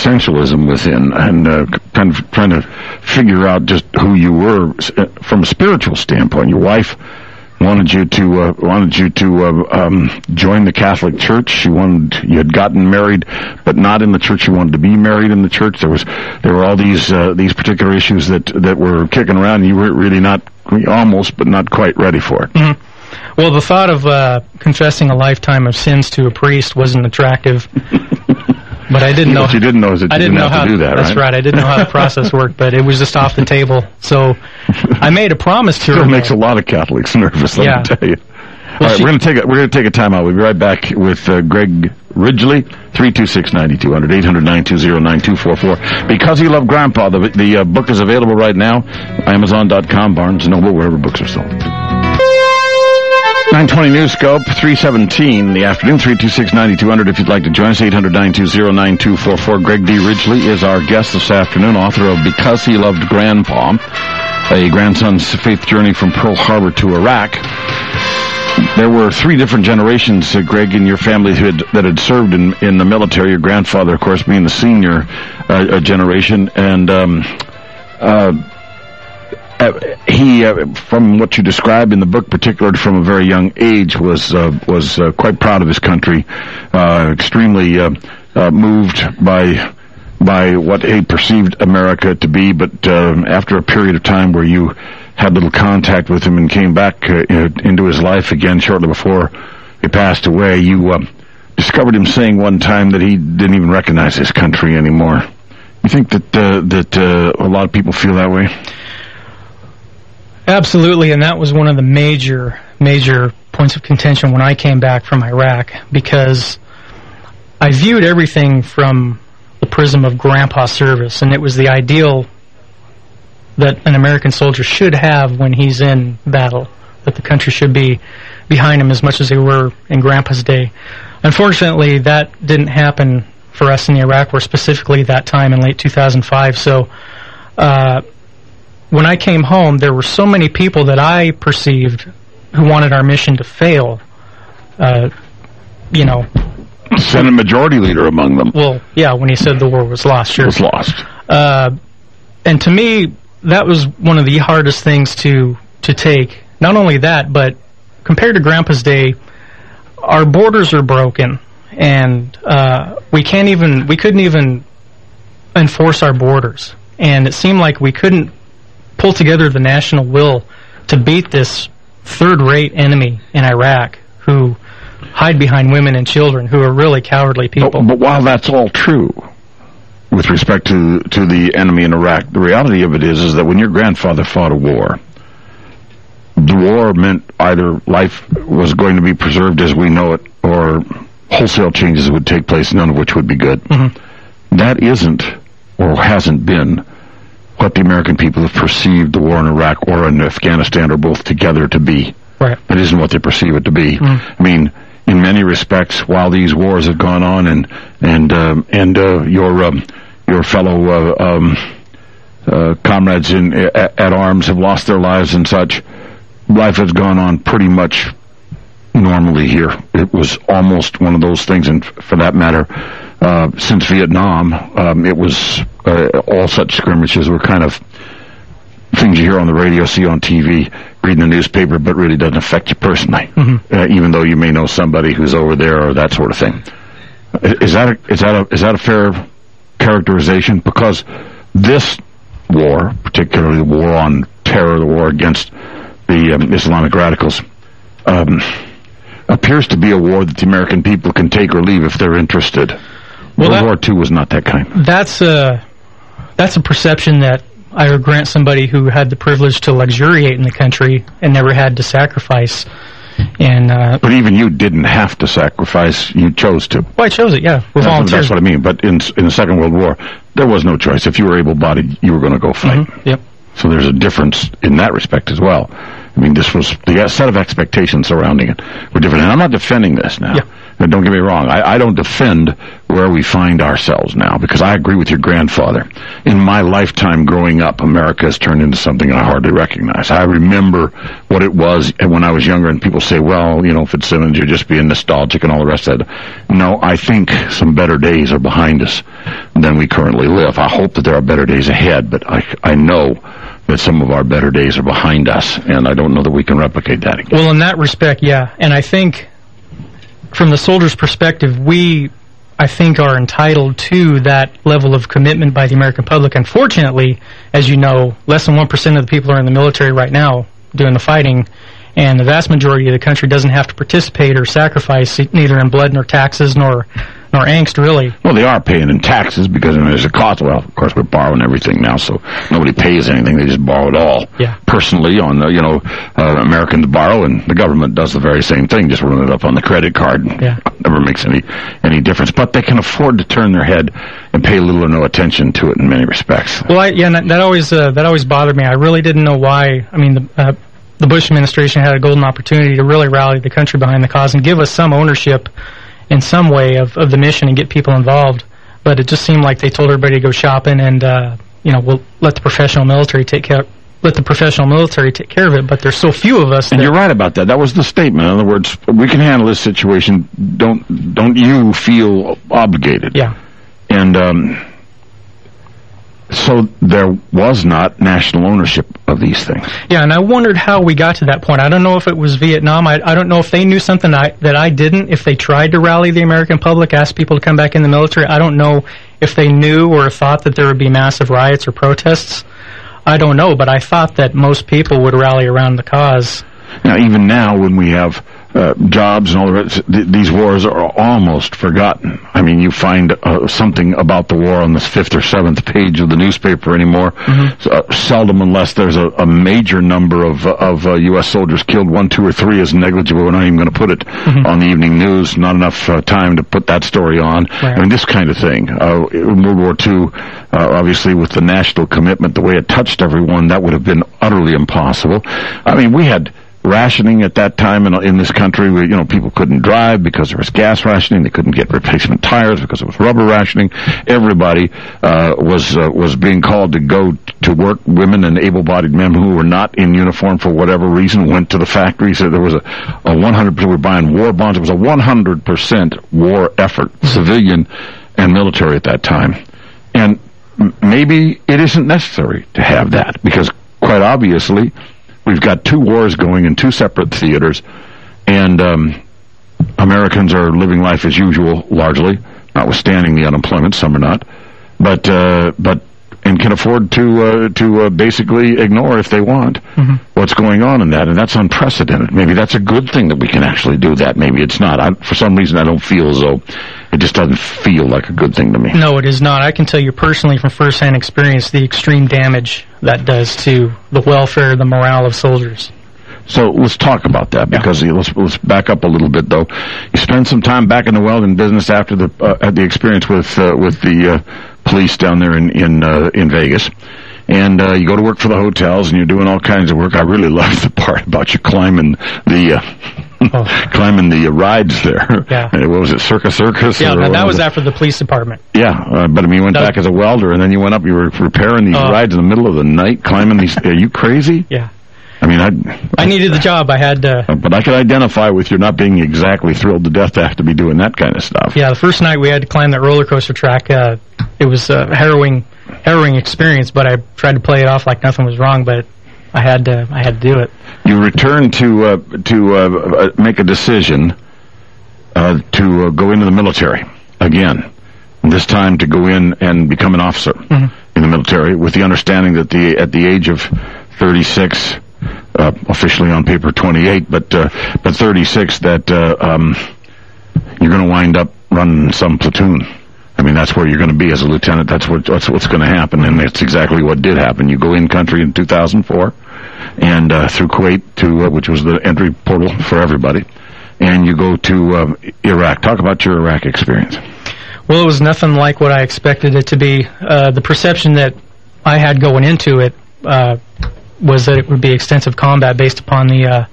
existentialism within, and kind of trying to figure out just who you were from a spiritual standpoint. Your wife wanted you to join the Catholic Church. You had gotten married, but not in the church. You wanted to be married in the church. There were all these particular issues that were kicking around. And you were really almost, but not quite ready for it. Mm-hmm. Well, the thought of confessing a lifetime of sins to a priest wasn't attractive. But I didn't know. What you didn't know is that you didn't have to do that, right? That's right. I didn't know how the process worked, but it was just off the table. So I made a promise to her. It makes a lot of Catholics nervous, let me tell you. All right, we're going to take a time out. We'll be right back with Greg Ridgely, 326-9200, 800-920-9244. Because You Love Grandpa, the book is available right now, Amazon.com, Barnes & Noble, wherever books are sold. 920 News Scope, 317 in the afternoon, 326-9200 if you'd like to join us, 800-920-9244. Greg D. Ridgely is our guest this afternoon, author of Because He Loved Grandpa, a grandson's faith journey from Pearl Harbor to Iraq. There were three different generations, Greg, in your family that had served in the military. Your grandfather, of course, being the senior generation, and he, from what you describe in the book, particularly from a very young age, was quite proud of his country, extremely moved by what he perceived America to be. But after a period of time where you had little contact with him and came back into his life again shortly before he passed away, you discovered him saying one time that he didn't even recognize his country anymore. You think that a lot of people feel that way? Absolutely, and that was one of the major points of contention when I came back from Iraq, because I viewed everything from the prism of grandpa service, and it was the ideal that an American soldier should have when he's in battle, that the country should be behind him as much as they were in Grandpa's day. Unfortunately, that didn't happen for us in the Iraq War, specifically that time in late 2005, so when I came home, there were so many people that I perceived who wanted our mission to fail. Senate Majority Leader among them. Well, yeah, when he said the war was lost, sure. It was lost. And to me, that was one of the hardest things to take. Not only that, but compared to Grandpa's day, our borders are broken, and we couldn't even enforce our borders. And it seemed like we couldn't pull together the national will to beat this third-rate enemy in Iraq who hide behind women and children, who are really cowardly people. But while that's all true with respect to the enemy in Iraq, the reality of it is that when your grandfather fought a war, the war meant either life was going to be preserved as we know it, or wholesale changes would take place, none of which would be good. Mm-hmm. That isn't, or hasn't been, what the American people have perceived the war in Iraq or in Afghanistan, or both together, to be. Right. That isn't what they perceive it to be. I mean, in many respects, while these wars have gone on, and your fellow comrades at arms have lost their lives and such, life has gone on pretty much normally here. It was almost one of those things, and for that matter, since Vietnam, it was all such skirmishes were kind of things you hear on the radio, see on TV, read in the newspaper, but really doesn't affect you personally, even though you may know somebody who's over there or that sort of thing. Is that a fair characterization? Because this war, particularly the war on terror, the war against the Islamic radicals, appears to be a war that the American people can take or leave if they're interested. Well, World War II was not that kind. That's a perception that I would grant somebody who had the privilege to luxuriate in the country and never had to sacrifice. And but even you didn't have to sacrifice; you chose to. Well, I chose it. Yeah, we're volunteers. That's what I mean. But in the Second World War, there was no choice. If you were able-bodied, you were going to go fight. Yep. So there's a difference in that respect as well. I mean, this was the set of expectations surrounding it were different. And I'm not defending this now. Yeah. Don't get me wrong. I don't defend where we find ourselves now, because I agree with your grandfather. In my lifetime growing up, America has turned into something I hardly recognize. I remember what it was when I was younger, and people say, well, Fitzsimmons, you're just being nostalgic and all the rest of that. No, I think some better days are behind us than we currently live. I hope that there are better days ahead, but I know that some of our better days are behind us, and I don't know that we can replicate that again. Well, in that respect, yeah. And I think from the soldier's perspective, I think, are entitled to that level of commitment by the American public. Unfortunately, as you know, less than 1% of the people are in the military right now doing the fighting, and the vast majority of the country doesn't have to participate or sacrifice, neither in blood nor taxes nor angst, really. Well, they are paying in taxes because there's a cost. Well, of course, we're borrowing everything now, so nobody pays anything. They just borrow it all. Yeah. Personally, Americans borrow, and the government does the very same thing, just run it up on the credit card. Yeah. Never makes any difference. But they can afford to turn their head and pay little or no attention to it in many respects. Well, that always bothered me. I really didn't know why. I mean, the Bush administration had a golden opportunity to really rally the country behind the cause and give us some ownership in some way of the mission and get people involved, but it just seemed like they told everybody to go shopping and we'll let the professional military take care of it. But there's so few of us. And you're right about that. That was the statement. In other words, we can handle this situation. Don't you feel obligated? Yeah. And so there was not national ownership of these things. Yeah, and I wondered how we got to that point. I don't know if it was Vietnam. I don't know if they knew something that I didn't. If they tried to rally the American public, ask people to come back in the military, I don't know if they knew or thought that there would be massive riots or protests. I don't know, but I thought that most people would rally around the cause. Now, even now, when we have jobs and all the rest, these wars are almost forgotten. I mean, you find something about the war on the 5th or 7th page of the newspaper anymore. Mm-hmm. So, seldom, unless there's a major number of U.S. soldiers killed. 1, 2, or 3 is negligible. We're not even going to put it on the evening news. Not enough time to put that story on. Right. I mean, this kind of thing. In World War II, obviously, with the national commitment, the way it touched everyone, that would have been utterly impossible. I mean, we had rationing at that time in this country. People couldn't drive because there was gas rationing. They couldn't get replacement tires because it was rubber rationing. Everybody was being called to go to work. Women and able-bodied men who were not in uniform for whatever reason went to the factories. So there was a 100%. We were buying war bonds. It was a 100% war effort, civilian and military at that time. And maybe it isn't necessary to have that, because quite obviously we've got 2 wars going in 2 separate theaters, and Americans are living life as usual, largely, notwithstanding the unemployment. Some are not, but can afford to basically ignore, if they want, what's going on in that, and that's unprecedented. Maybe that's a good thing that we can actually do that. Maybe it's not. For some reason, I don't feel as though it just doesn't feel like a good thing to me. No, it is not. I can tell you personally from first-hand experience the extreme damage that does to the welfare, the morale of soldiers. So let's talk about that, because let's back up a little bit, though. You spend some time back in the welding business after the experience with the police down there in Vegas, and you go to work for the hotels, and you're doing all kinds of work. I really love the part about you climbing the rides there. Yeah. What was it, Circus? Yeah, that was after the police department. Yeah, but I mean, you went back as a welder, and then you went up. You were repairing these rides in the middle of the night, climbing these. Are you crazy? Yeah. I mean, I needed the job. I had to. But I could identify with you not being exactly thrilled to death to have to be doing that kind of stuff. Yeah, the first night we had to climb that roller coaster track. It was a harrowing experience, but I tried to play it off like nothing was wrong. But I had to do it. You returned to make a decision to go into the military again. This time to go in and become an officer in the military, with the understanding that at the age of 36. Officially on paper 28, but 36, that you're going to wind up running some platoon. I mean, that's where you're going to be as a lieutenant. That's what's going to happen, and that's exactly what did happen. You go in country in 2004, and through Kuwait, which was the entry portal for everybody, and you go to Iraq. Talk about your Iraq experience. Well, it was nothing like what I expected it to be. The perception that I had going into it was that it would be extensive combat based upon the